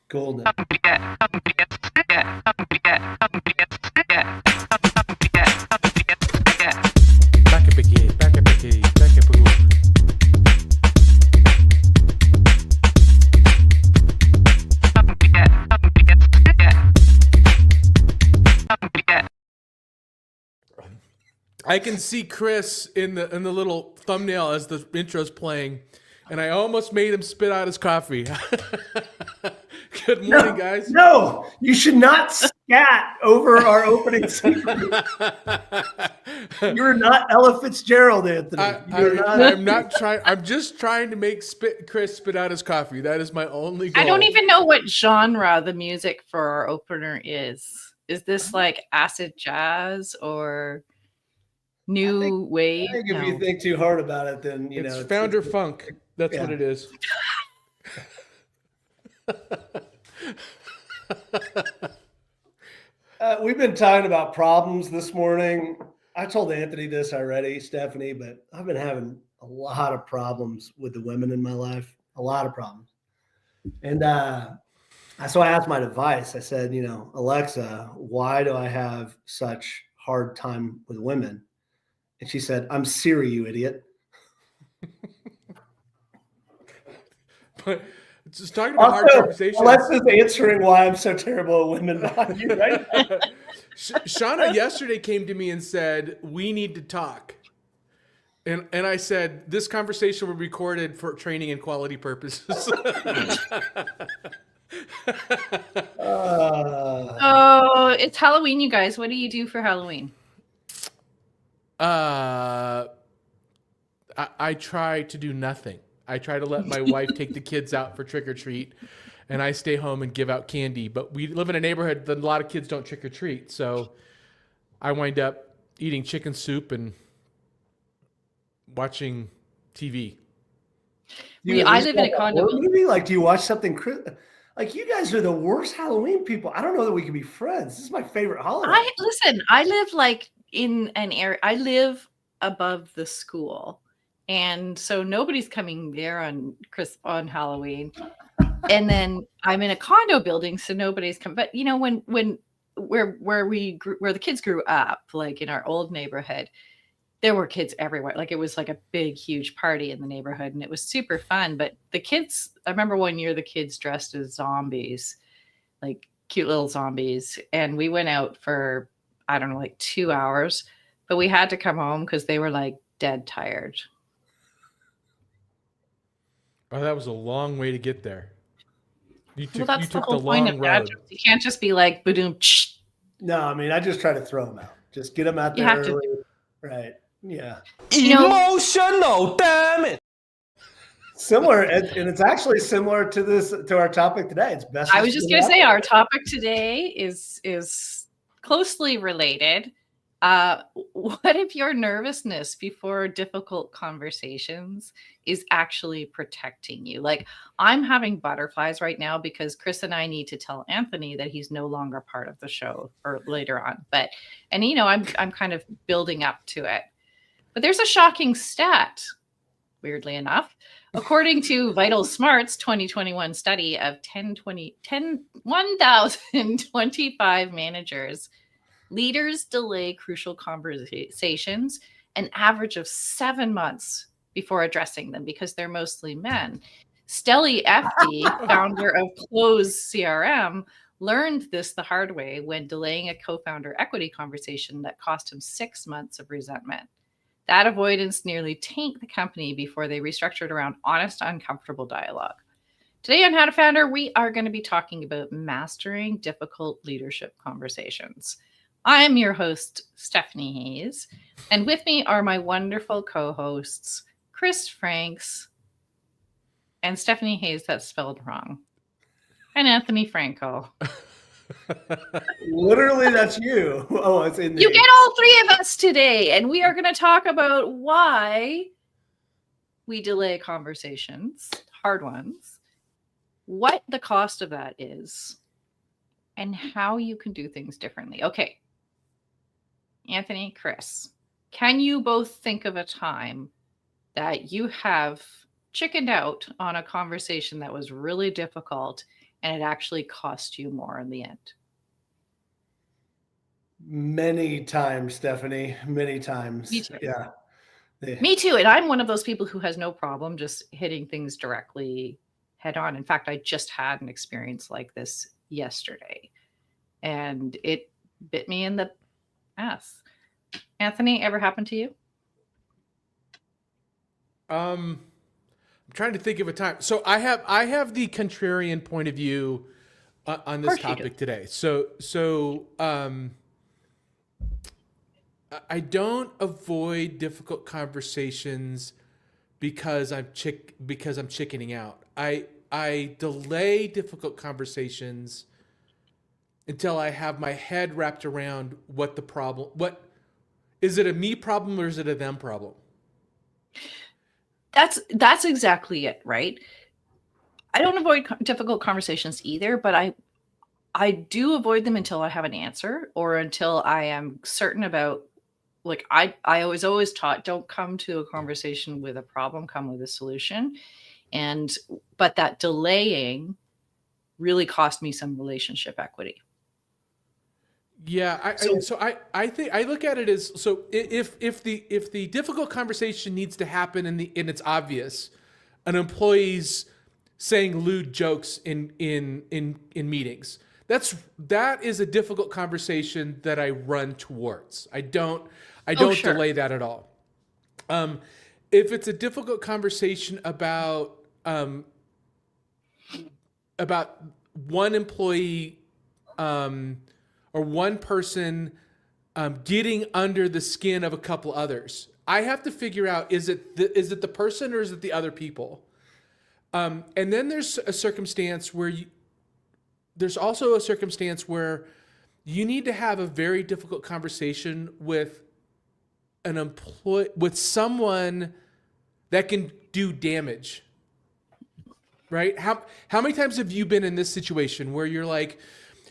Golden. I can see Chris in the little thumbnail as the intro's playing, and I almost made him spit out his coffee. Good morning, guys. No, you should not scat over our opening sequence. You're not Ella Fitzgerald, Anthony. I'm not trying. I'm just trying to make Chris spit out his coffee. That is my only goal. I don't even know what genre the music for our opener is. Is this like acid jazz or new wave? I think if you think too hard about it, then it's Founder Funk. That's what it is. We've been talking about problems this morning. I told Anthony this already, Stephanie, but I've been having a lot of problems with the women in my life, a lot of problems. And so I asked my advice. I said, Alexa, why do I have such hard time with women? And she said, I'm Siri, you idiot. But just talking about hard conversations. Alexa's answering why I'm so terrible at women behind you, right? Shauna yesterday came to me and said, we need to talk. And I said, this conversation will be recorded for training and quality purposes. Oh, it's Halloween, you guys. What do you do for Halloween? I try to do nothing. I try to let my wife take the kids out for trick or treat, and I stay home and give out candy. But we live in a neighborhood that a lot of kids don't trick or treat, so I wind up eating chicken soup and watching TV. I live in a condo. Movie? Like, do you watch something? Like, you guys are the worst Halloween people. I don't know that we can be friends. This is my favorite holiday. I live like in an area. I live above the school. And so nobody's coming there on Halloween. And then I'm in a condo building, so nobody's coming. But when where the kids grew up, like in our old neighborhood, there were kids everywhere. Like it was like a big, huge party in the neighborhood, and it was super fun. But the kids, I remember one year the kids dressed as zombies, like cute little zombies, and we went out for I don't know, like 2 hours, but we had to come home because they were like dead tired. Oh, that was a long way to get there. You took the whole the point long of road. You can't just be like, boom. No, I mean, I just try to throw them out. Just get them out there early. Right. Yeah. Emotional, damn it. Similar, and it's actually similar to our topic today. It's best. I was just going to say our topic today is closely related. What if your nervousness before difficult conversations is actually protecting you? Like, I'm having butterflies right now because Chris and I need to tell Anthony that he's no longer part of the show or later on. I'm kind of building up to it. But there's a shocking stat, weirdly enough. According to Vital Smart's 2021 study of 1,025 managers, leaders delay crucial conversations an average of 7 months before addressing them because they're mostly men. Stelly FD, founder of Close CRM, learned this the hard way when delaying a co-founder equity conversation that cost him 6 months of resentment. That avoidance nearly tanked the company before they restructured around honest, uncomfortable dialogue. Today on How to Founder, we are going to be talking about mastering difficult leadership conversations. I'm your host, Stephanie Hayes, and with me are my wonderful co-hosts, Chris Franks and Stephanie Hayes, that's spelled wrong, and Anthony Franco. Literally, that's you. Oh, it's in there. You get all three of us today, and we are going to talk about why we delay conversations, hard ones, what the cost of that is, and how you can do things differently. Okay. Anthony, Chris, can you both think of a time that you have chickened out on a conversation that was really difficult and it actually cost you more in the end? Many times, Stephanie, many times. Me too. Yeah. Me too. And I'm one of those people who has no problem just hitting things directly head on. In fact, I just had an experience like this yesterday, and it bit me in the ass. Anthony, ever happened to you? I'm trying to think of a time. So I have the contrarian point of view on this topic today. So I don't avoid difficult conversations because I'm chickening out. I delay difficult conversations until I have my head wrapped around what is it, a me problem or is it a them problem? That's exactly it, right? I don't avoid difficult conversations either, but I do avoid them until I have an answer or until I am certain about, like, I was always taught, don't come to a conversation with a problem, come with a solution. But that delaying really cost me some relationship equity. Yeah, I think I look at it as, so if the difficult conversation needs to happen and it's obvious, an employee's saying lewd jokes in meetings, that is a difficult conversation that I run towards. I don't Sure. delay that at all. If it's a difficult conversation about one employee or one person getting under the skin of a couple others, I have to figure out, is it the person or is it the other people? And then there's a circumstance where there's also a circumstance where you need to have a very difficult conversation with with someone that can do damage, right? How many times have you been in this situation where you're like,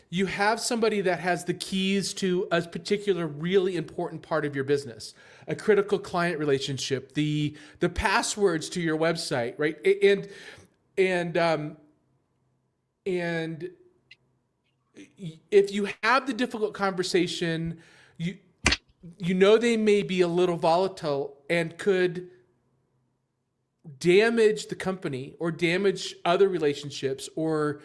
you have somebody that has the keys to a particular really important part of your business, a critical client relationship, the passwords to your website, right? And if you have the difficult conversation, you know they may be a little volatile and could damage the company or damage other relationships or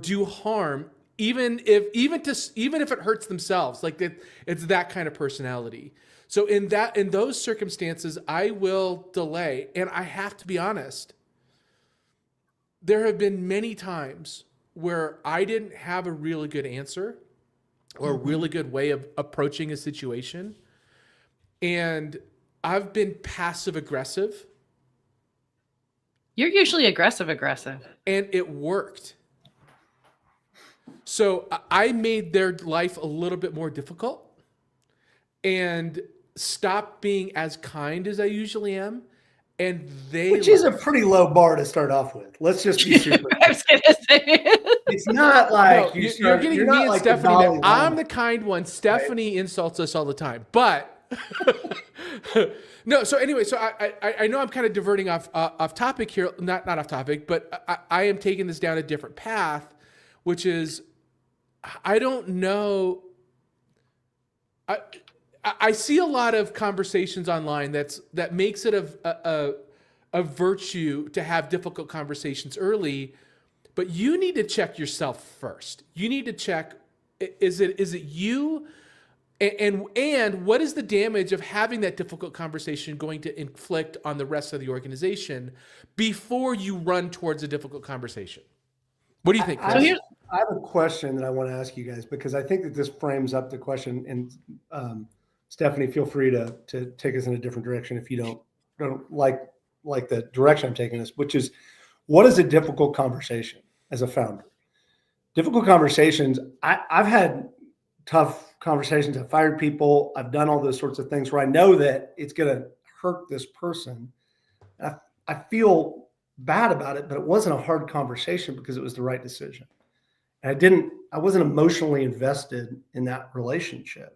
do harm, even if it hurts themselves. Like it's that kind of personality. So in those circumstances, I will delay. And I have to be honest, there have been many times where I didn't have a really good answer or a really good way of approaching a situation. And I've been passive aggressive. You're usually aggressive. And it worked. So I made their life a little bit more difficult and stopped being as kind as I usually am. And which is a pretty low bar to start off with. Let's just be super. I was gonna say it's not like no, you're getting me and like Stephanie. I'm the kind one. Stephanie insults us all the time, but no. So anyway, so I know I'm kind of diverting off topic here, not off topic, but I am taking this down a different path, which is I don't know. I see a lot of conversations online that makes it a virtue to have difficult conversations early, but you need to check yourself first. You need to check, is it you? And what is the damage of having that difficult conversation going to inflict on the rest of the organization before you run towards a difficult conversation? What do you think, Chris? I have a question that I want to ask you guys, because I think that this frames up the question. And Stephanie, feel free to take us in a different direction if you don't like the direction I'm taking this, which is, what is a difficult conversation as a founder? Difficult conversations. I've had tough conversations. I've fired people. I've done all those sorts of things where I know that it's going to hurt this person. I feel bad about it, but it wasn't a hard conversation because it was the right decision. And I wasn't emotionally invested in that relationship.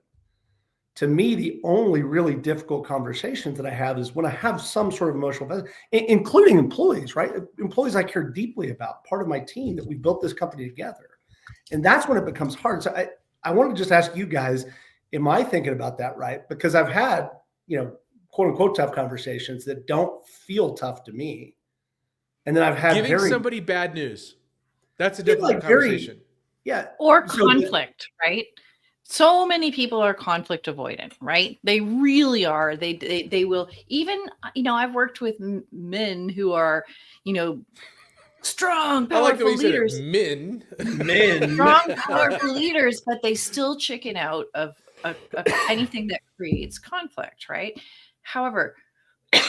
to me, the only really difficult conversations that I have is when I have some sort of emotional, including employees, right? Employees I care deeply about, part of my team that we built this company together. And that's when it becomes hard. So I want to just ask you guys, am I thinking about that right? Because I've had, quote unquote, tough conversations that don't feel tough to me. And then I've had giving somebody bad news. That's a difficult conversation. Or conflict, right? So many people are conflict avoidant, right? They really are. They will even, I've worked with men who are, strong, powerful leaders. Men. Strong, powerful leaders, but they still chicken out of anything that creates conflict, right? However,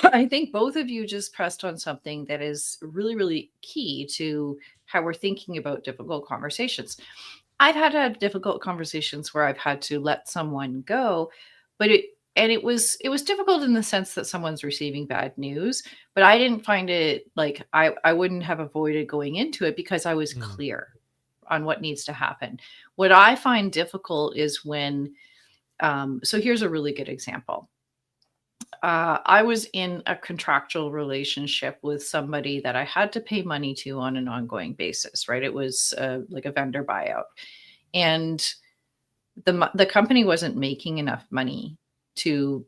I think both of you just pressed on something that is really, really key to how we're thinking about difficult conversations. I've had difficult conversations where I've had to let someone go, but it was difficult in the sense that someone's receiving bad news, but I didn't find it like I wouldn't have avoided going into it because I was clear on what needs to happen. What I find difficult is when, so here's a really good example. I was in a contractual relationship with somebody that I had to pay money to on an ongoing basis, right? It was like a vendor buyout. And the company wasn't making enough money to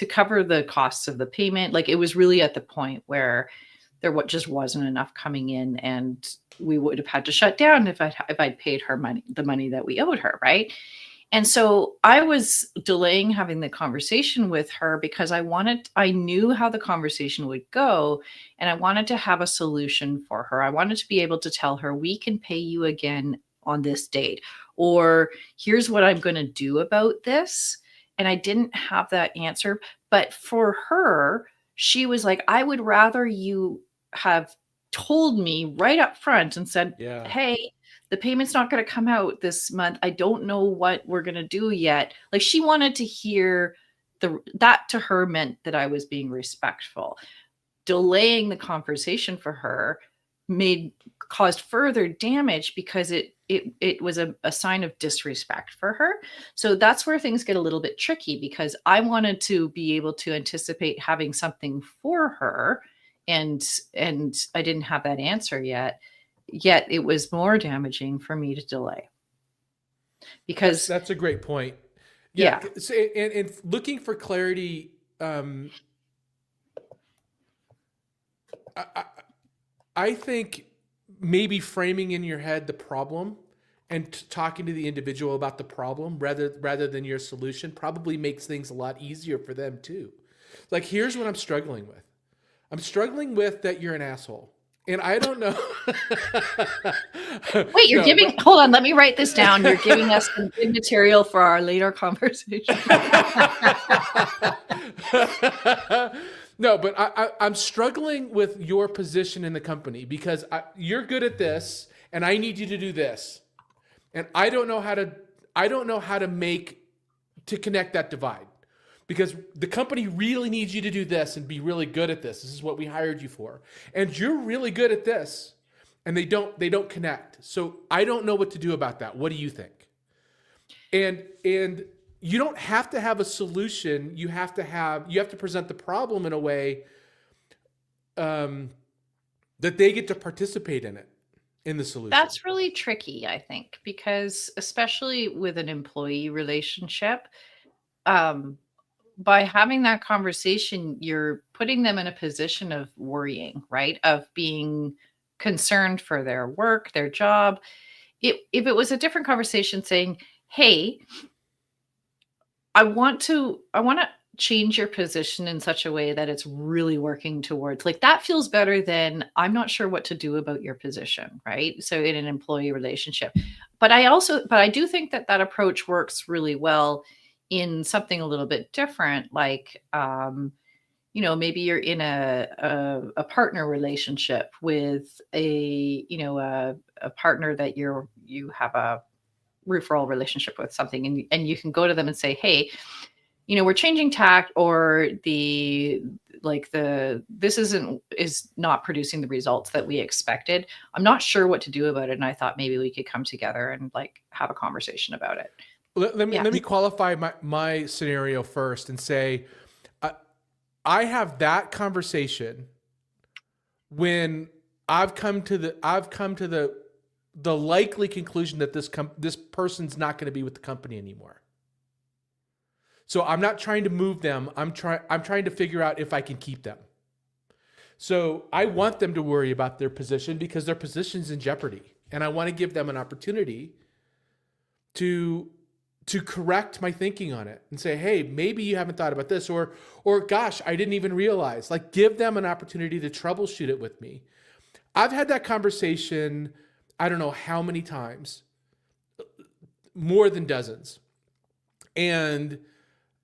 cover the costs of the payment. Like it was really at the point where there just wasn't enough coming in, and we would have had to shut down if I'd paid her the money that we owed her, right? And so I was delaying having the conversation with her because I knew how the conversation would go, and I wanted to have a solution for her. I wanted to be able to tell her, we can pay you again on this date, or here's what I'm going to do about this. And I didn't have that answer. But for her, she was like, I would rather you have told me right up front and said, hey, the payment's not going to come out this month. I don't know what we're going to do yet. Like she wanted to hear that to her meant that I was being respectful. Delaying the conversation for her caused further damage because it was a sign of disrespect for her. So that's where things get a little bit tricky, because I wanted to be able to anticipate having something for her, and I didn't have that answer yet it was more damaging for me to delay. Because that's a great point. Yeah. So, and looking for clarity, I think maybe framing in your head the problem and talking to the individual about the problem rather than your solution probably makes things a lot easier for them too. Like, here's what I'm struggling with. I'm struggling with that you're an asshole. And I don't know. Wait, hold on, let me write this down. You're giving us some good material for our later conversation. No, but I'm struggling with your position in the company because you're good at this and I need you to do this. And I don't know how to connect that divide, because the company really needs you to do this and be really good at this. This is what we hired you for. And you're really good at this, and they don't connect. So I don't know what to do about that. What do you think? And you don't have to have a solution. You have to present the problem in a way that they get to participate in the solution. That's really tricky, I think, because especially with an employee relationship, by having that conversation, you're putting them in a position of worrying, right? Of being concerned for their work, their job. If it was a different conversation saying, hey, I want to change your position in such a way that it's really working towards, like, that feels better than I'm not sure what to do about your position, right? So in an employee relationship. But I do think that approach works really well in something a little bit different, like maybe you're in a partner relationship with a partner that you have a referral relationship with, something, and you can go to them and say, hey, we're changing tact, or this is not producing the results that we expected. I'm not sure what to do about it, and I thought maybe we could come together and have a conversation about it. Let me qualify my scenario first and say, I have that conversation when I've come to the likely conclusion that this person's not going to be with the company anymore. So I'm not trying to move them. I'm trying to figure out if I can keep them. So I want them to worry about their position because their position's in jeopardy, and I want to give them an opportunity to correct my thinking on it and say, hey, maybe you haven't thought about this, or gosh, I didn't even realize. Like, give them an opportunity to troubleshoot it with me. I've had that conversation, I don't know how many times, more than dozens. And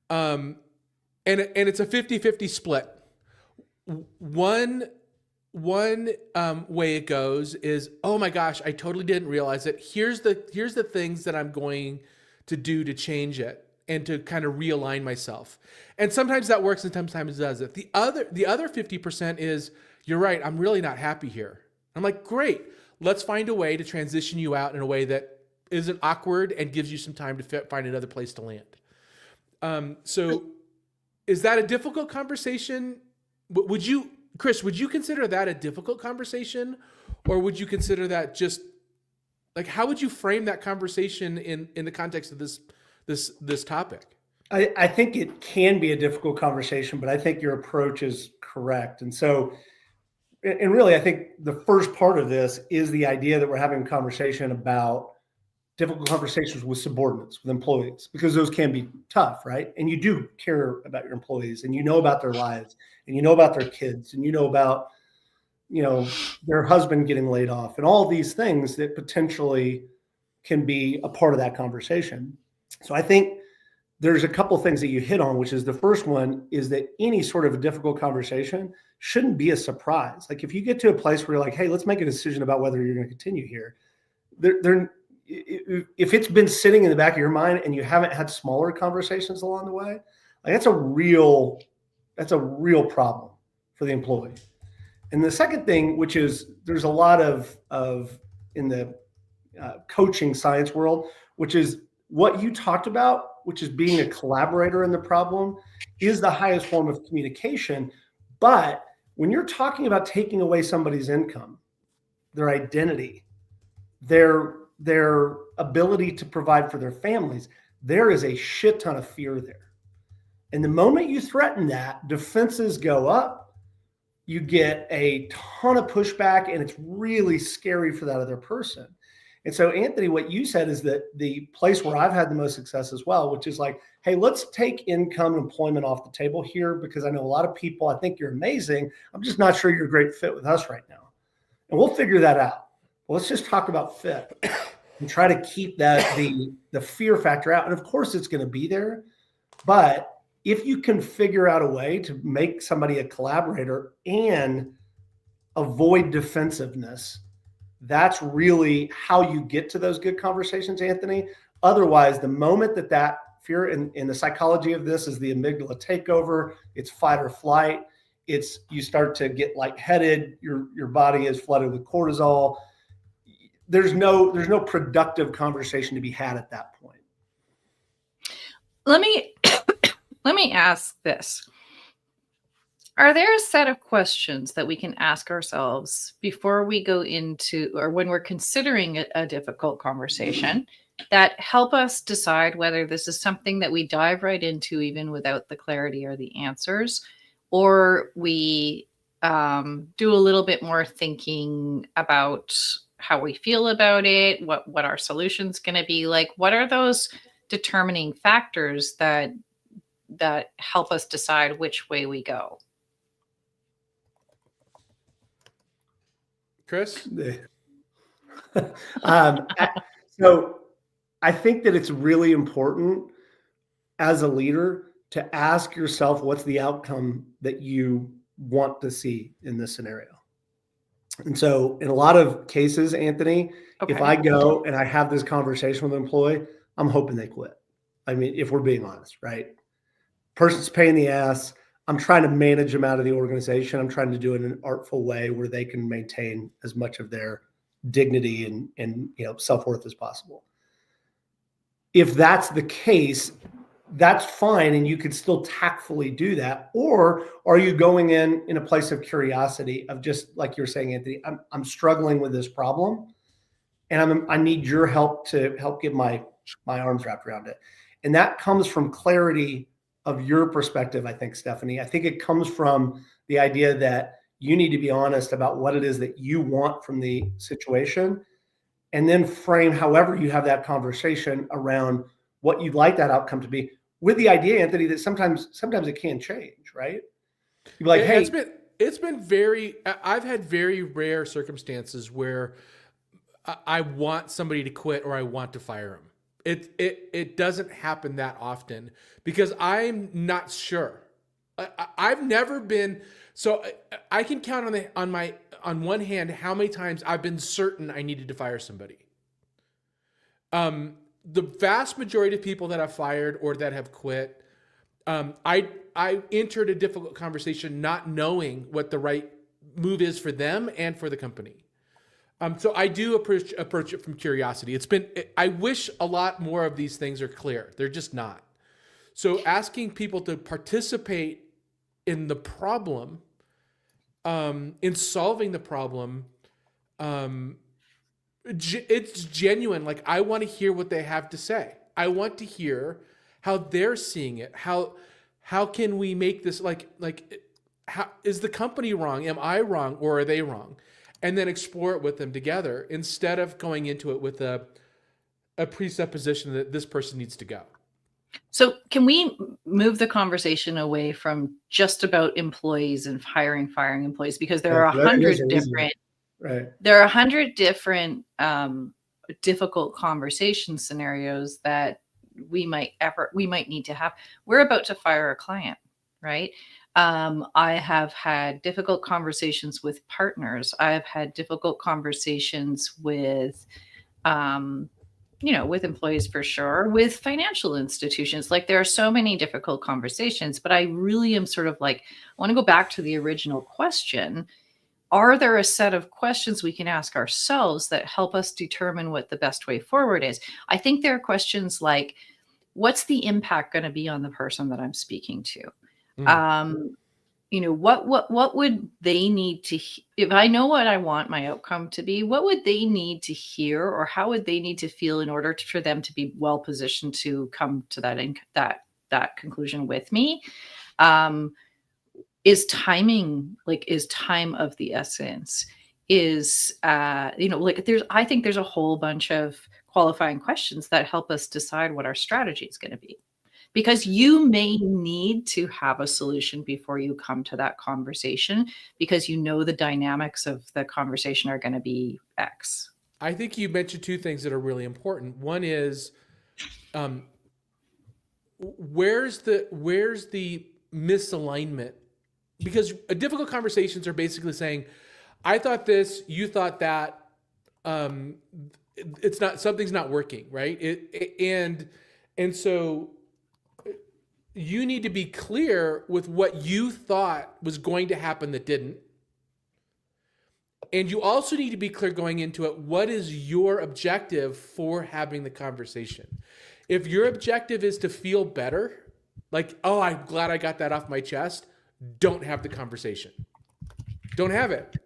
it's a 50-50 split. One way it goes is, oh my gosh, I totally didn't realize it. Here's the things that I'm going to do to change it and to kind of realign myself. And sometimes that works and sometimes it doesn't. The other 50% is, you're right, I'm really not happy here. I'm like, great, let's find a way to transition you out in a way that isn't awkward and gives you some time to find another place to land. So is that a difficult conversation? Chris, would you consider that a difficult conversation, or would you consider that just like, how would you frame that conversation in the context of this topic? I think it can be a difficult conversation, but I think your approach is correct. And so, and really, I think the first part of this is the idea that we're having a conversation about difficult conversations with subordinates, with employees, because those can be tough, right? And you do care about your employees, and you know about their lives, and you know about their kids, and you know about, their husband getting laid off, and all these things that potentially can be a part of that conversation. So I think there's a couple of things that you hit on, which is the first one is that any sort of a difficult conversation shouldn't be a surprise. Like, if you get to a place where you're like, hey, let's make a decision about whether you're going to continue here, if it's been sitting in the back of your mind and you haven't had smaller conversations along the way, like, that's a real problem for the employee. And the second thing, which is there's a lot of in the coaching science world, which is what you talked about, which is being a collaborator in the problem, is the highest form of communication. But when you're talking about taking away somebody's income, their identity, their ability to provide for their families, there is a shit ton of fear there. And the moment you threaten that, defenses go up, you get a ton of pushback, and it's really scary for that other person. And so, Anthony, what you said is that the place where I've had the most success as well, which is like, hey, let's take income and employment off the table here, because I know a lot of people, I think you're amazing. I'm just not sure you're a great fit with us right now. And we'll figure that out. Well, let's just talk about fit and try to keep that the fear factor out. And of course it's going to be there, but if you can figure out a way to make somebody a collaborator and avoid defensiveness, that's really how you get to those good conversations, Anthony. Otherwise, the moment that fear, in the psychology of this, is the amygdala takeover, it's fight or flight. It's, you start to get lightheaded, your body is flooded with cortisol. There's no productive conversation to be had at that point. Let me ask this. Are there a set of questions that we can ask ourselves before we go into, or when we're considering a difficult conversation, that help us decide whether this is something that we dive right into even without the clarity or the answers, or we do a little bit more thinking about how we feel about it, what our solution's going to be? Like, what are those determining factors that help us decide which way we go? Chris? So I think that it's really important as a leader to ask yourself, what's the outcome that you want to see in this scenario? And so in a lot of cases, Anthony, Okay. if I go and I have this conversation with an employee, I'm hoping they quit. I mean, if we're being honest, right? Person's a pain in the ass. I'm trying to manage them out of the organization. I'm trying to do it in an artful way where they can maintain as much of their dignity and self-worth as possible. if that's the case, that's fine, and you could still tactfully do that. Or are you going in a place of curiosity, of just like you're saying, Anthony, I'm struggling with this problem, and I need your help to help get my arms wrapped around it. And that comes from clarity of your perspective, I think, Stephanie. I think it comes from the idea that you need to be honest about what it is that you want from the situation, and then frame however you have that conversation around what you'd like that outcome to be, with the idea, Anthony, that sometimes it can change, right? You're like, hey, it's been very, I've had very rare circumstances where I want somebody to quit or I want to fire them. It doesn't happen that often because I'm not sure. I've never been, so I can count on one hand how many times I've been certain I needed to fire somebody. The vast majority of people that I've fired or that have quit, I entered a difficult conversation not knowing what the right move is for them and for the company. So I do approach it from curiosity. I wish a lot more of these things are clear. They're just not. So asking people to participate in the problem, in solving the problem, it's genuine. Like, I want to hear what they have to say. I want to hear how they're seeing it. How can we make this how is the company wrong? Am I wrong, or are they wrong? And then explore it with them together instead of going into it with a presupposition that this person needs to go. So can we move the conversation away from just about employees and firing employees? Because there are 100 different, there are 100 different difficult conversation scenarios that we might need to have. We're about to fire a client, right? I have had difficult conversations with partners. I have had difficult conversations with, with employees for sure, with financial institutions. Like, there are so many difficult conversations, but I really am sort of like, I want to go back to the original question. Are there a set of questions we can ask ourselves that help us determine what the best way forward is? I think there are questions like, what's the impact going to be on the person that I'm speaking to? What would they need to, if I know what I want my outcome to be, what would they need to hear, or how would they need to feel in order for them to be well positioned to come to that conclusion with me? Is time of the essence? I think there's a whole bunch of qualifying questions that help us decide what our strategy is going to be. Because you may need to have a solution before you come to that conversation, because you know the dynamics of the conversation are going to be X. I think you mentioned two things that are really important. One is, where's the misalignment? Because difficult conversations are basically saying, I thought this, you thought that. Something's not working, right? And so you need to be clear with what you thought was going to happen that didn't. And you also need to be clear going into it, what is your objective for having the conversation? If your objective is to feel better, like, oh, I'm glad I got that off my chest, don't have the conversation. Don't have it.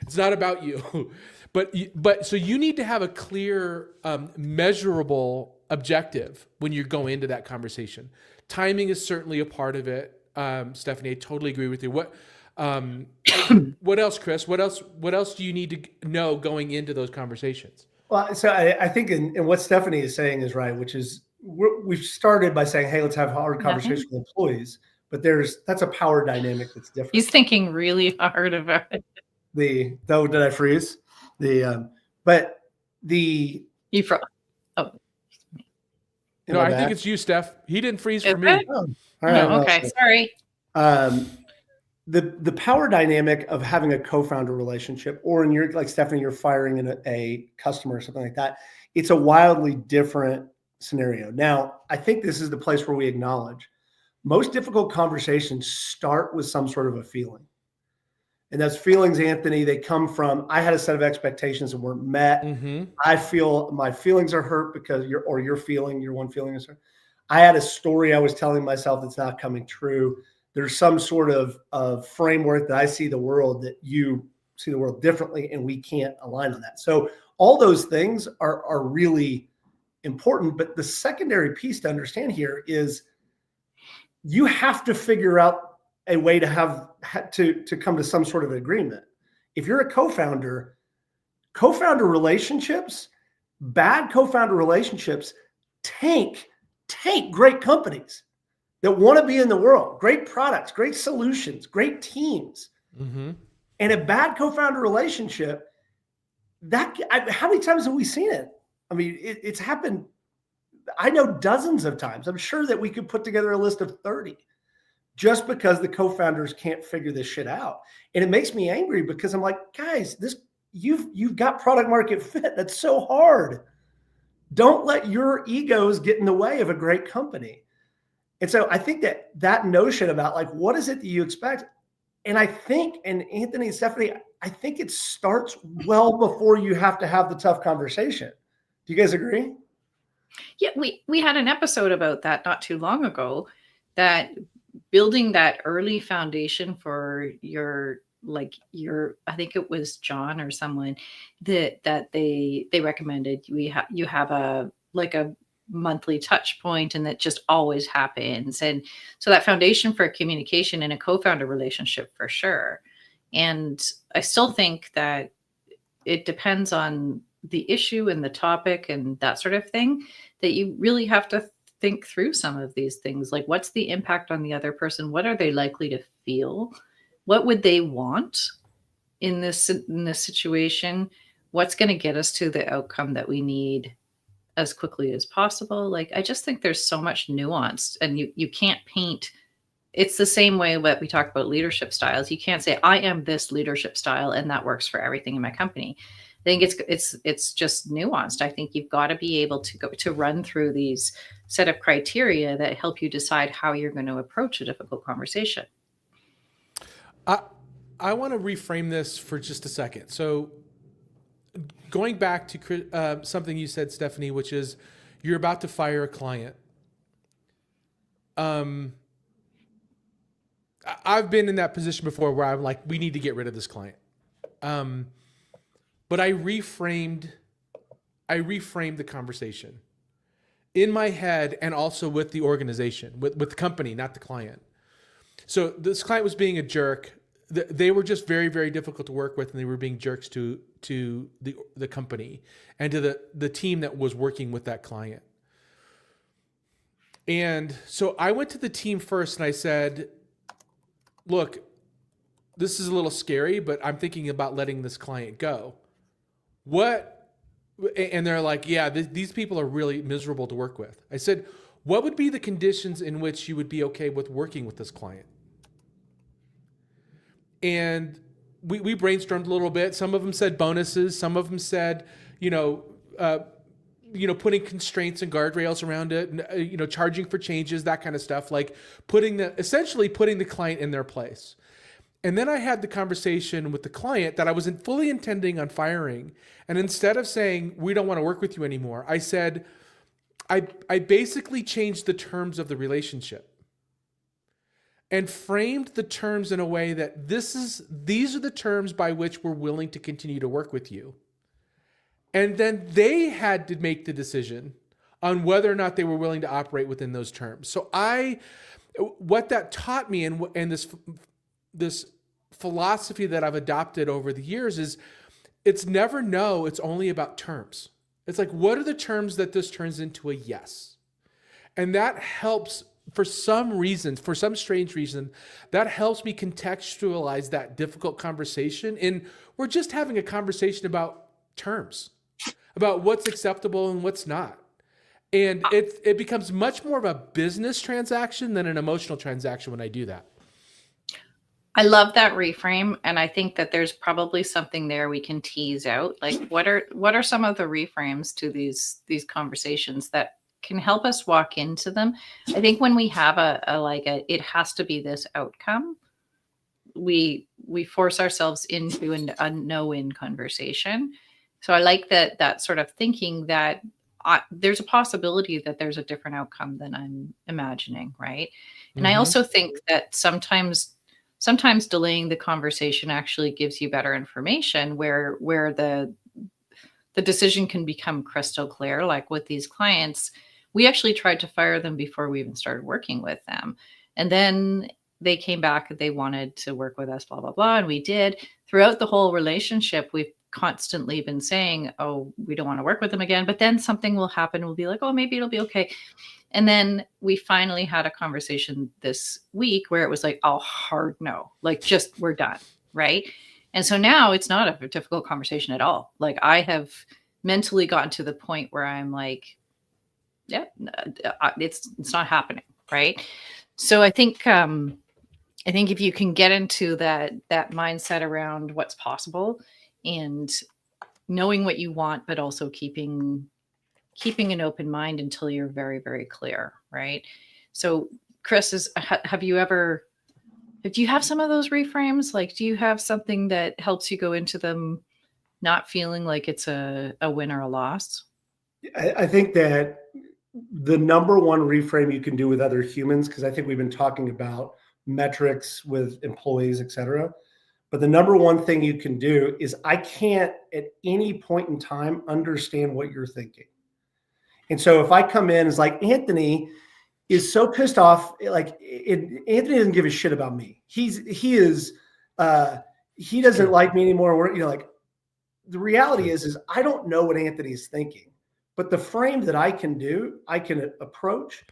It's not about you. But so you need to have a clear, measurable objective when you go into that conversation. Timing is certainly a part of it. Stephanie, I totally agree with you. What else, Chris? What else do you need to know going into those conversations? Well, so I think in what Stephanie is saying is right, which is we've started by saying, hey, let's have hard conversation with employees, but that's a power dynamic that's different. He's thinking really hard about it. Did I freeze? No, I think it's you, Steph. He didn't freeze for me. Oh, all right, no, okay, sorry. The power dynamic of having a co-founder relationship, or in your, like Stephanie, you're firing in a customer or something like that, it's a wildly different scenario. Now, I think this is the place where we acknowledge most difficult conversations start with some sort of a feeling. And those feelings, Anthony, they come from, I had a set of expectations that weren't met. Mm-hmm. I feel my feelings are hurt because your one feeling is hurt. I had a story I was telling myself that's not coming true. There's some sort of framework that I see the world that you see the world differently, and we can't align on that. So all those things are really important. But the secondary piece to understand here is you have to figure out a way to have to come to some sort of agreement. If you're a co-founder relationships, bad co-founder relationships tank great companies that want to be in the world, great products, great solutions, great teams. Mm-hmm. And a bad co-founder relationship, how many times have we seen it? I mean, it's happened. I know dozens of times. I'm sure that we could put together a list of 30 just because the co-founders can't figure this shit out. And it makes me angry because I'm like, guys, you've got product market fit. That's so hard. Don't let your egos get in the way of a great company. And so I think that notion about like, what is it that you expect? And I think, and Anthony and Stephanie, I think it starts well before you have to have the tough conversation. Do you guys agree? Yeah, we had an episode about that not too long ago, that building that early foundation for your I think it was John or someone that they recommended you have a monthly touch point, and that just always happens. And so that foundation for communication in a co-founder relationship for sure. And I still think that it depends on the issue and the topic and that sort of thing, that you really have to think through some of these things. Like, what's the impact on the other person? What are they likely to feel? What would they want in this situation? What's going to get us to the outcome that we need as quickly as possible? Like, I just think there's so much nuance, and you can't paint. It's the same way that we talk about leadership styles. You can't say, I am this leadership style and that works for everything in my company. I think it's just nuanced. I think you've got to be able to run through these set of criteria that help you decide how you're going to approach a difficult conversation. I want to reframe this for just a second. So going back to something you said, Stephanie, which is you're about to fire a client. I've been in that position before where I'm like, we need to get rid of this client. But I reframed the conversation in my head and also with the organization, with the company, not the client. So this client was being a jerk. They were just very, very difficult to work with, and they were being jerks to the company and to the team that was working with that client. And so I went to the team first and I said, look, this is a little scary, but I'm thinking about letting this client go. What? And they're like, yeah, these people are really miserable to work with. I said, what would be the conditions in which you would be okay with working with this client? And we brainstormed a little bit. Some of them said bonuses. Some of them said, putting constraints and guardrails around it, charging for changes, that kind of stuff, like essentially putting the client in their place. And then I had the conversation with the client that I wasn't fully intending on firing. And instead of saying, we don't want to work with you anymore, I said, I basically changed the terms of the relationship and framed the terms in a way that these are the terms by which we're willing to continue to work with you. And then they had to make the decision on whether or not they were willing to operate within those terms. So what that taught me and this philosophy that I've adopted over the years is it's never no, it's only about terms. It's like, what are the terms that this turns into a yes? And that helps for some strange reason, that helps me contextualize that difficult conversation. And we're just having a conversation about terms, about what's acceptable and what's not. And it becomes much more of a business transaction than an emotional transaction when I do that. I love that reframe. And I think that there's probably something there we can tease out. Like, what are some of the reframes to these conversations that can help us walk into them? I think when we have a it has to be this outcome, we force ourselves into a no-win conversation. So I like that sort of thinking that there's a possibility that there's a different outcome than I'm imagining, right? And I also think that sometimes delaying the conversation actually gives you better information where the decision can become crystal clear. Like with these clients, we actually tried to fire them before we even started working with them. And then they came back and they wanted to work with us, blah, blah, blah. And we did. Throughout the whole relationship, we've constantly been saying, oh, we don't want to work with them again. But then something will happen. We'll be like, oh, maybe it'll be okay. And then we finally had a conversation this week where it was like, oh, hard no, like just we're done. Right. And so now it's not a difficult conversation at all. Like I have mentally gotten to the point where I'm like, yeah, it's not happening. Right. So I think if you can get into that mindset around what's possible and knowing what you want, but also keeping an open mind until you're very, very clear, right? So Chris, do you have some of those reframes? Like, do you have something that helps you go into them not feeling like it's a win or a loss? I think that the number one reframe you can do with other humans, because I think we've been talking about metrics with employees, et cetera. But the number one thing you can do is I can't at any point in time understand what you're thinking. And so if I come in as like, Anthony is so pissed off, like Anthony doesn't give a shit about me. He doesn't like me anymore. We're, like the reality is I don't know what Anthony's thinking, but the frame that I can approach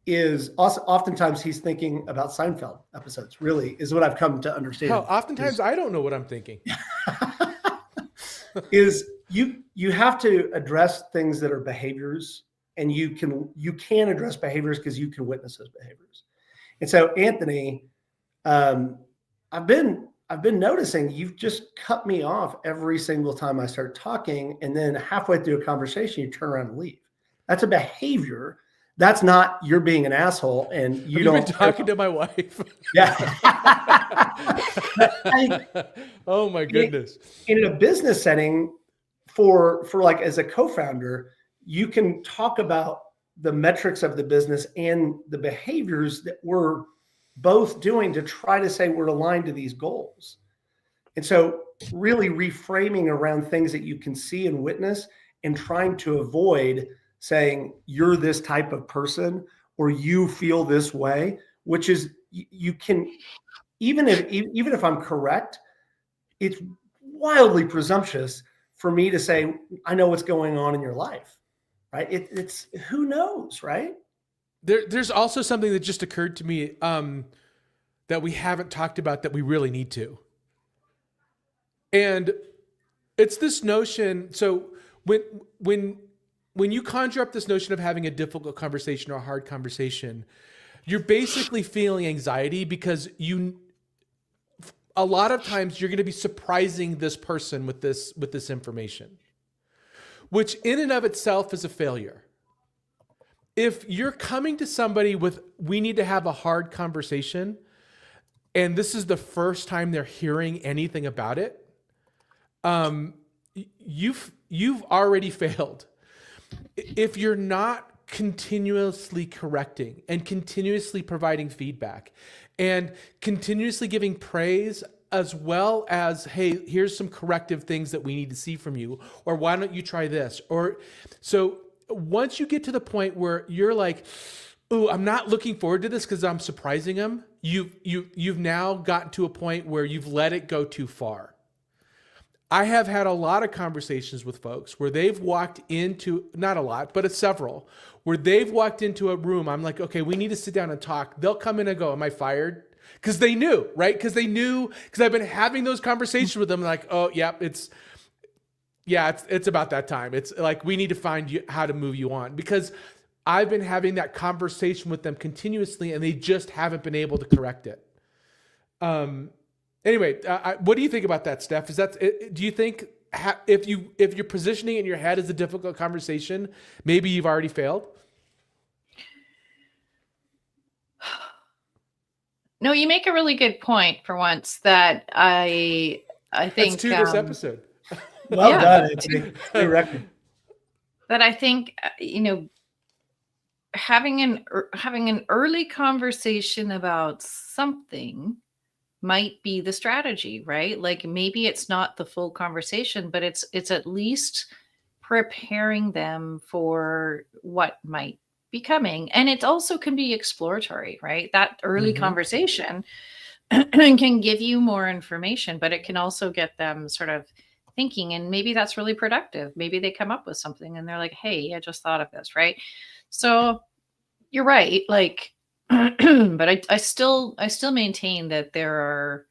is also oftentimes he's thinking about Seinfeld episodes, really is what I've come to understand. Hell, oftentimes I don't know what I'm thinking. Is you have to address things that are behaviors, and you can address behaviors because you can witness those behaviors. And so Anthony, I've been noticing you've just cut me off every single time I start talking, and then halfway through a conversation you turn around and leave. That's a behavior. That's not you're being an asshole and you don't. You've been talking to my wife. Yeah. Oh my goodness. In a business setting, for like as a co-founder, you can talk about the metrics of the business and the behaviors that we're both doing to try to say we're aligned to these goals. And so really reframing around things that you can see and witness and trying to avoid saying you're this type of person or you feel this way, which is you can, even if I'm correct, it's wildly presumptuous for me to say, I know what's going on in your life, right? It's who knows, right? There's also something that just occurred to me that we haven't talked about that we really need to. And it's this notion. So when you conjure up this notion of having a difficult conversation or a hard conversation, you're basically feeling anxiety because a lot of times you're going to be surprising this person with this information, which in and of itself is a failure. If you're coming to somebody with, we need to have a hard conversation, and this is the first time they're hearing anything about it, you've already failed. If you're not continuously correcting and continuously providing feedback and continuously giving praise as well as, hey, here's some corrective things that we need to see from you, or why don't you try this? Or so once you get to the point where you're like, ooh, I'm not looking forward to this because I'm surprising them, you've now gotten to a point where you've let it go too far. I have had a lot of conversations with folks where they've walked into, not a lot, but several, where they've walked into a room. I'm like, okay, we need to sit down and talk. They'll come in and go, am I fired? Because they knew, right? Because I've been having those conversations with them. Like, oh, yeah, it's about that time. It's like, we need to find you how to move you on, because I've been having that conversation with them continuously and they just haven't been able to correct it. Anyway, what do you think about that, Steph? Do you think if you're positioning it in your head as a difficult conversation, maybe you've already failed? No, you make a really good point for once that I think That's two this episode. Well Yeah. done, Anthony. New record. that I think having an early conversation about something might be the strategy, right? Like maybe it's not the full conversation, but it's at least preparing them for what might be coming. And it also can be exploratory, right? That early conversation can give you more information, but it can also get them sort of thinking, and maybe that's really productive. Maybe they come up with something and they're like, hey, I just thought of this, right? So you're right. Like, but I still maintain that there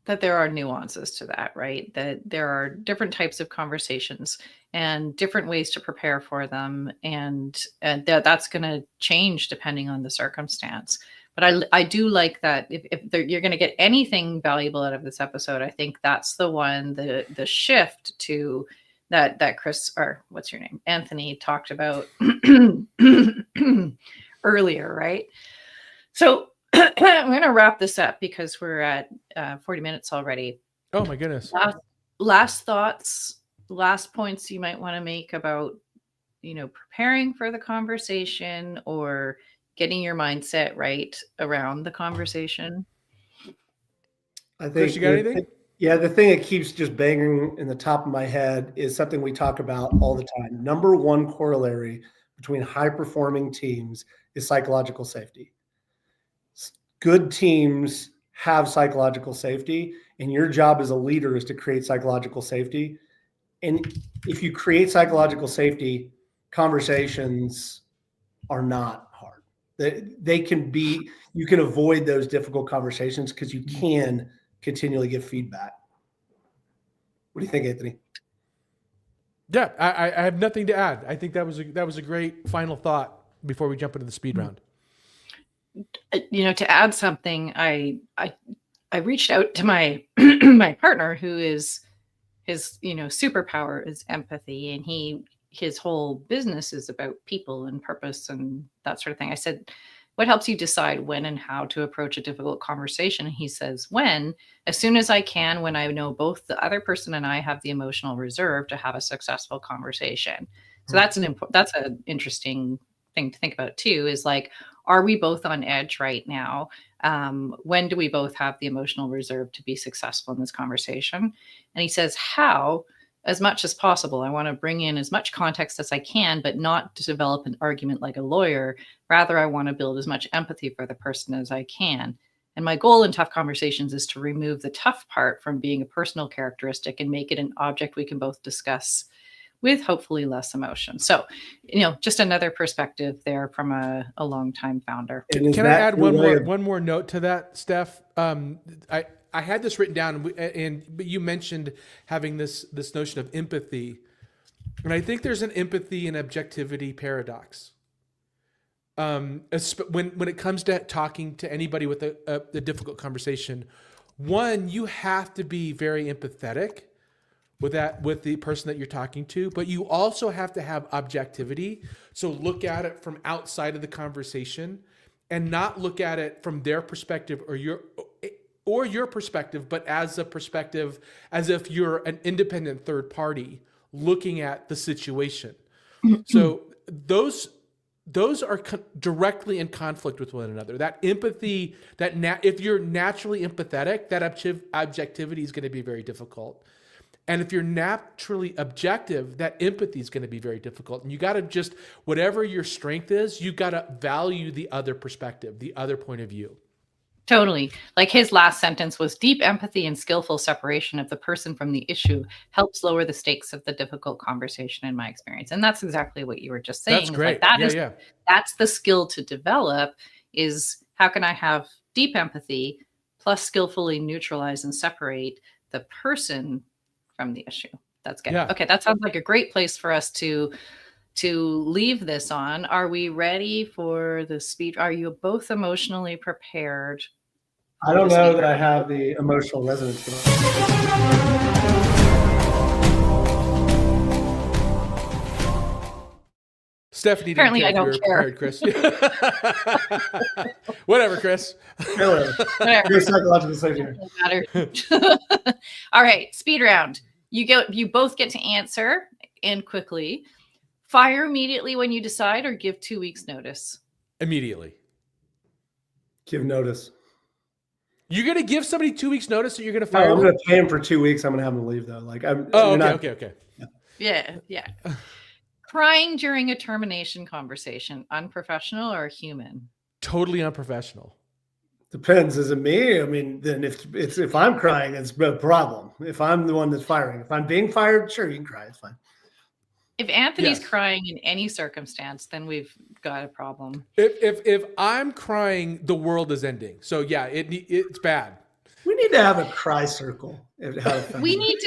are nuances to that, right? That there are different types of conversations and different ways to prepare for them, and that's going to change depending on the circumstance. But I do like that if you're going to get anything valuable out of this episode, I think that's the one, the shift to that Chris, or what's your name, Anthony, talked about earlier, right? So I'm going to wrap this up because we're at 40 minutes already. Oh my goodness. Last thoughts, last points you might want to make about, preparing for the conversation or getting your mindset right around the conversation. I think Chris, you got anything? The thing that keeps just banging in the top of my head is something we talk about all the time. Number one corollary between high-performing teams is psychological safety. Good teams have psychological safety, and your job as a leader is to create psychological safety. And if you create psychological safety, conversations are not hard. They can be, you can avoid those difficult conversations because you can continually give feedback. What do you think, Anthony? Yeah, I have nothing to add. I think that was a great final thought before we jump into the speed round. To add something, I reached out to my my partner, who is his superpower is empathy, and his whole business is about people and purpose and that sort of thing. I said, what helps you decide when and how to approach a difficult conversation? And he says, as soon as I can, when I know both the other person and I have the emotional reserve to have a successful conversation. So that's an interesting thing to think about too, is like, are we both on edge right now? When do we both have the emotional reserve to be successful in this conversation? And he says, how? As much as possible. I want to bring in as much context as I can, but not to develop an argument like a lawyer. Rather, I want to build as much empathy for the person as I can. And my goal in tough conversations is to remove the tough part from being a personal characteristic and make it an object we can both discuss with hopefully less emotion. So, just another perspective there from a longtime founder. Can I add one more note to that, Steph? I had this written down, but you mentioned having this notion of empathy, and I think there's an empathy and objectivity paradox. When it comes to talking to anybody with a difficult conversation, one, you have to be very empathetic with the person that you're talking to, but you also have to have objectivity. So look at it from outside of the conversation, and not look at it from their perspective or your perspective, but as a perspective, as if you're an independent third party looking at the situation. So those are directly in conflict with one another. That empathy, if you're naturally empathetic, that objectivity is going to be very difficult. And if you're naturally objective, that empathy is going to be very difficult. And you got to just, whatever your strength is, you got to value the other perspective, the other point of view. Totally. Like his last sentence was, deep empathy and skillful separation of the person from the issue helps lower the stakes of the difficult conversation, in my experience. And that's exactly what you were just saying. That's great. Like that's the skill to develop, is how can I have deep empathy plus skillfully neutralize and separate the person from the issue. That's good. Yeah. Okay. That sounds like a great place for us to leave this on. Are we ready for the speed? Are you both emotionally prepared? I don't know that I have the emotional resonance for that. Stephanie didn't Apparently, care I if you don't were care. prepared, Chris. Whatever, Chris. Whatever. Whatever. Your psychological safety. Doesn't matter. All right, speed round. You both get to answer and quickly. Fire immediately when you decide, or give 2 weeks notice. Immediately. Give notice. You're gonna give somebody 2 weeks notice that you're gonna No, fire I'm them? going to pay him for 2 weeks. I'm going to have him leave though. Like I'm. Oh, you're okay. Yeah. Crying during a termination conversation, unprofessional or human? Totally unprofessional. Depends. Is it me? I mean, then if I'm crying, it's a problem. If I'm the one that's firing, if I'm being fired, sure, you can cry. It's fine. If Anthony's Yes. crying in any circumstance, then we've got a problem. If I'm crying, the world is ending. So yeah, it's bad. We need to have a cry circle. We need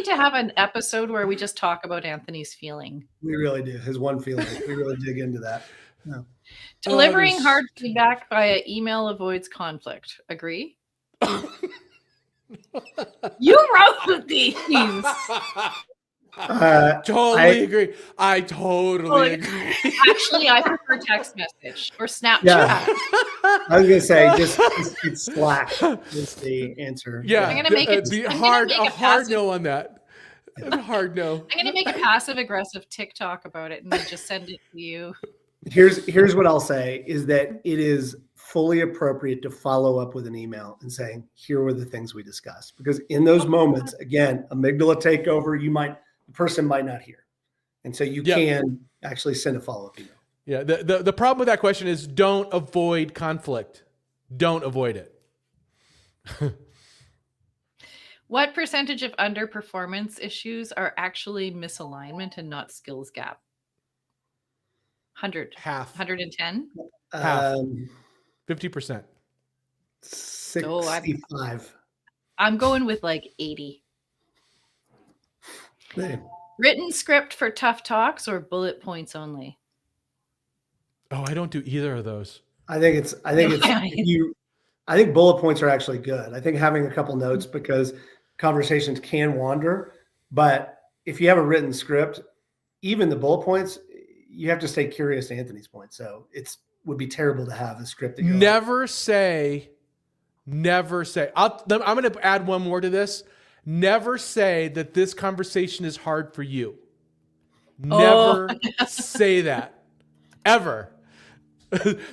to have an episode where we just talk about Anthony's feeling. We really do. His one feeling. We really dig into that. No. Delivering there's- hard feedback via email avoids conflict. Agree? You wrote these. Totally agree. I totally agree. Actually, I prefer text message or Snapchat. Yeah. I was gonna say just it's Slack is the answer. Yeah, I'm gonna make it- be I'm gonna hard. make A a hard passive- no on that. A hard no. I'm going to make a passive aggressive TikTok about it and then just send it to you. Here's what I'll say is that it is fully appropriate to follow up with an email and saying, here were the things we discussed. Because in those moments, again, amygdala takeover, the person might not hear. And so you can actually send a follow-up email. Yeah. The problem with that question is don't avoid conflict. Don't avoid it. What percentage of underperformance issues are actually misalignment and not skills gap? 100. Half. 110? Half. 50%. 65. I'm going with like 80. Hey. Written script for tough talks or bullet points only? Oh, I don't do either of those. I think bullet points are actually good. I think having a couple notes because conversations can wander, but if you have a written script, even the bullet points, you have to stay curious to Anthony's point. So would be terrible to have a script. That Never say. I'm going to add one more to this. Never say that this conversation is hard for you. Never say that. Ever.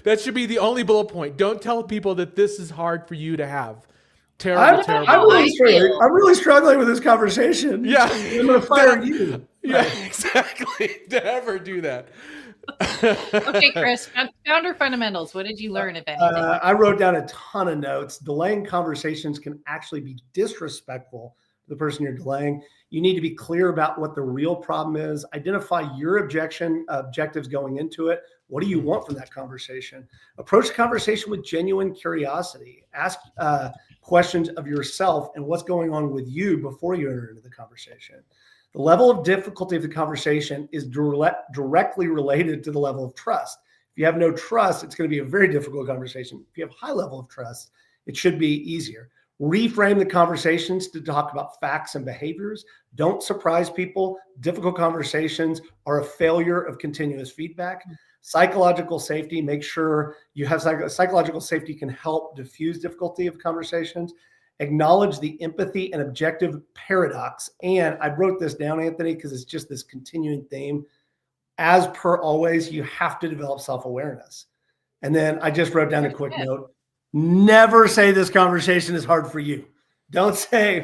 That should be the only bullet point. Don't tell people that this is hard for you to have. Terrible. I'm really struggling with this conversation. Yeah. I'm going to fire you. Yeah, exactly. Never do that. Okay, Chris, founder fundamentals. What did you learn, if anything? I wrote down a ton of notes. Delaying conversations can actually be disrespectful to the person you're delaying. You need to be clear about what the real problem is. Identify your objectives going into it. What do you want from that conversation? Approach the conversation with genuine curiosity. Ask questions of yourself and what's going on with you before you enter into the conversation. The level of difficulty of the conversation is directly related to the level of trust. If you have no trust, it's going to be a very difficult conversation. If you have a high level of trust, it should be easier. Reframe the conversations to talk about facts and behaviors. Don't surprise people. Difficult conversations are a failure of continuous feedback. Psychological safety, make sure you have psychological safety can help diffuse difficulty of conversations. Acknowledge the empathy and objective paradox. And I wrote this down, Anthony, because it's just this continuing theme. As per always, you have to develop self-awareness. And then I just wrote down a quick note. Never say this conversation is hard for you. Don't say,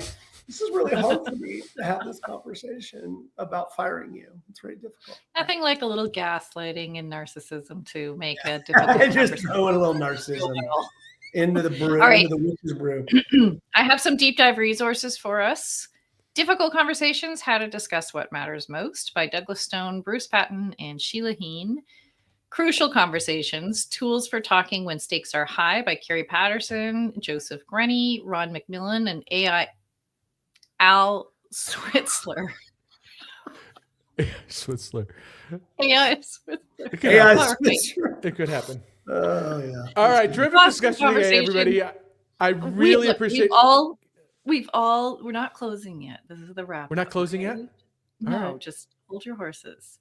this is really hard for me to have this conversation about firing you. It's very difficult. Nothing like a little gaslighting and narcissism to make a difficult I just conversation. throw in a little narcissism into the brew, All right. into the witch's brew. I have some deep dive resources for us. Difficult Conversations, How to Discuss What Matters Most by Douglas Stone, Bruce Patton, and Sheila Heen. Crucial Conversations, Tools for Talking When Stakes Are High by Carrie Patterson, Joseph Grenny, Ron McMillan, and Al Switzler. Switzler. AI Switzler. It could Yeah, happen. it's It could happen. oh yeah. All right, terrific Awesome discussion today, everybody. I really appreciate. We're not closing yet. This is the wrap. We're not closing yet? No, All right. just hold your horses.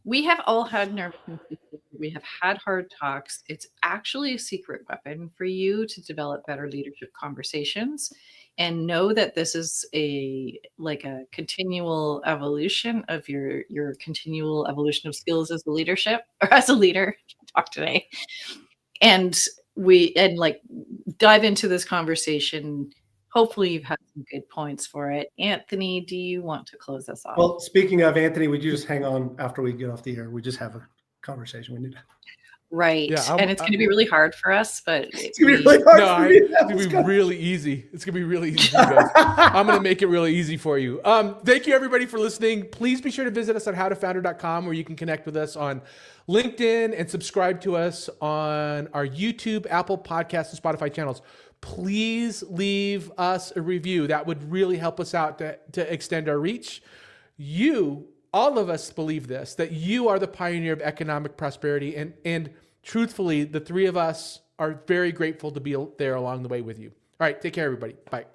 We have all had nervousness before. We have had hard talks. It's actually a secret weapon for you to develop better leadership conversations, and know that this is a continual evolution of your continual evolution of skills as a leadership or as a leader. Talk today. And dive into this conversation. Hopefully you've had some good points for it. Anthony, do you want to close us off? Well, speaking of Anthony, would you just hang on after we get off the air? We just have a conversation we need to. Right. Yeah, and it's going to be really hard for us, but It's gonna be really hard No, for me to have it's this gonna be really easy. It's gonna be really easy for you guys. I'm gonna make it really easy for you. Thank you everybody for listening. Please be sure to visit us on howtofounder.com, where you can connect with us on LinkedIn and subscribe to us on our YouTube, Apple Podcasts, and Spotify channels. Please leave us a review. That would really help us out to extend our reach. All of us believe this, that you are the pioneer of economic prosperity, and truthfully, the three of us are very grateful to be there along the way with you. All right, take care, everybody. Bye.